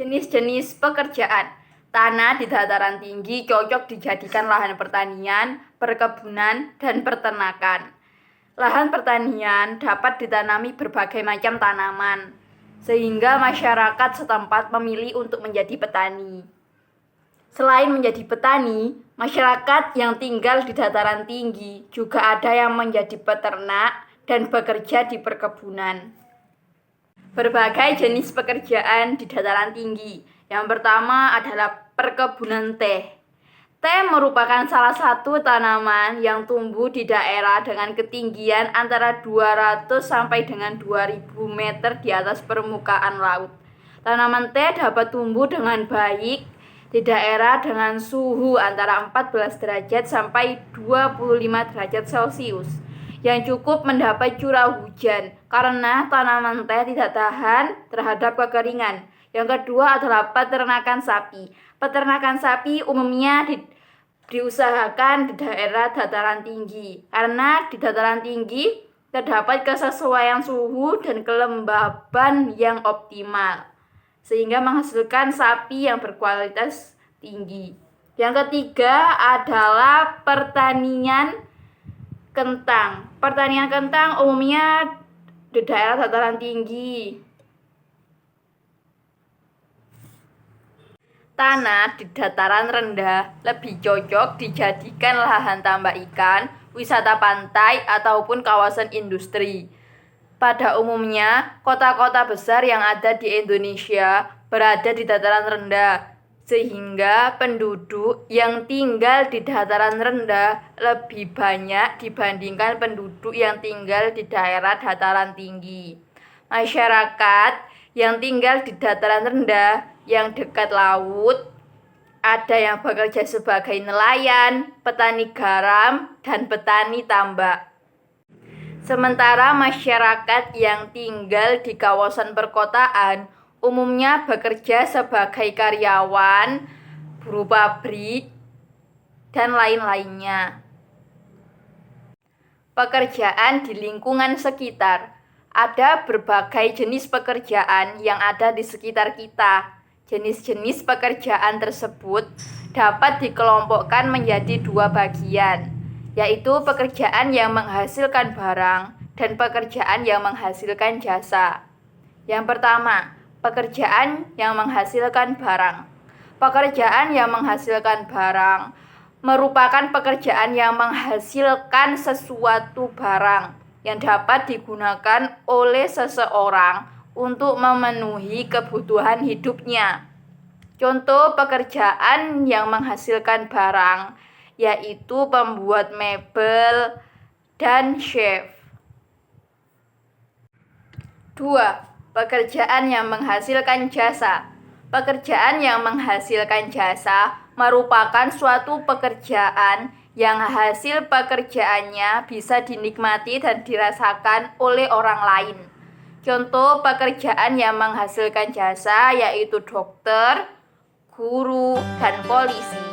Jenis-jenis pekerjaan. Tanah di dataran tinggi cocok dijadikan lahan pertanian, perkebunan, dan peternakan. Lahan pertanian dapat ditanami berbagai macam tanaman, sehingga masyarakat setempat memilih untuk menjadi petani. Selain menjadi petani, masyarakat yang tinggal di dataran tinggi juga ada yang menjadi peternak dan bekerja di perkebunan. Berbagai jenis pekerjaan di dataran tinggi. Yang pertama adalah perkebunan teh. Teh merupakan salah satu tanaman yang tumbuh di daerah dengan ketinggian antara 200 sampai dengan 2000 meter di atas permukaan laut. Tanaman teh dapat tumbuh dengan baik di daerah dengan suhu antara 14 derajat sampai 25 derajat Celcius yang cukup mendapat curah hujan karena tanaman teh tidak tahan terhadap kekeringan. Yang kedua adalah peternakan sapi. Peternakan sapi umumnya diusahakan di daerah dataran tinggi karena di dataran tinggi terdapat kesesuaian suhu dan kelembaban yang optimal sehingga menghasilkan sapi yang berkualitas tinggi. Yang ketiga adalah pertanian kentang. Pertanian kentang umumnya di daerah dataran tinggi. Tanah di dataran rendah lebih cocok dijadikan lahan tambak ikan, wisata pantai, ataupun kawasan industri. Pada umumnya, kota-kota besar yang ada di Indonesia berada di dataran rendah, sehingga penduduk yang tinggal di dataran rendah lebih banyak dibandingkan penduduk yang tinggal di daerah dataran tinggi. Masyarakat yang tinggal di dataran rendah yang dekat laut ada yang bekerja sebagai nelayan, petani garam, dan petani tambak. Sementara masyarakat yang tinggal di kawasan perkotaan umumnya bekerja sebagai karyawan, buruh pabrik, dan lain-lainnya. Pekerjaan di lingkungan sekitar. Ada berbagai jenis pekerjaan yang ada di sekitar kita. Jenis-jenis pekerjaan tersebut dapat dikelompokkan menjadi dua bagian, yaitu pekerjaan yang menghasilkan barang dan pekerjaan yang menghasilkan jasa. Yang pertama, pekerjaan yang menghasilkan barang. Pekerjaan yang menghasilkan barang merupakan pekerjaan yang menghasilkan sesuatu barang yang dapat digunakan oleh seseorang untuk memenuhi kebutuhan hidupnya. Contoh pekerjaan yang menghasilkan barang yaitu pembuat mebel dan chef. 2. Pekerjaan yang menghasilkan jasa. Pekerjaan yang menghasilkan jasa merupakan suatu pekerjaan yang hasil pekerjaannya bisa dinikmati dan dirasakan oleh orang lain. Contoh pekerjaan yang menghasilkan jasa yaitu dokter, guru, dan polisi.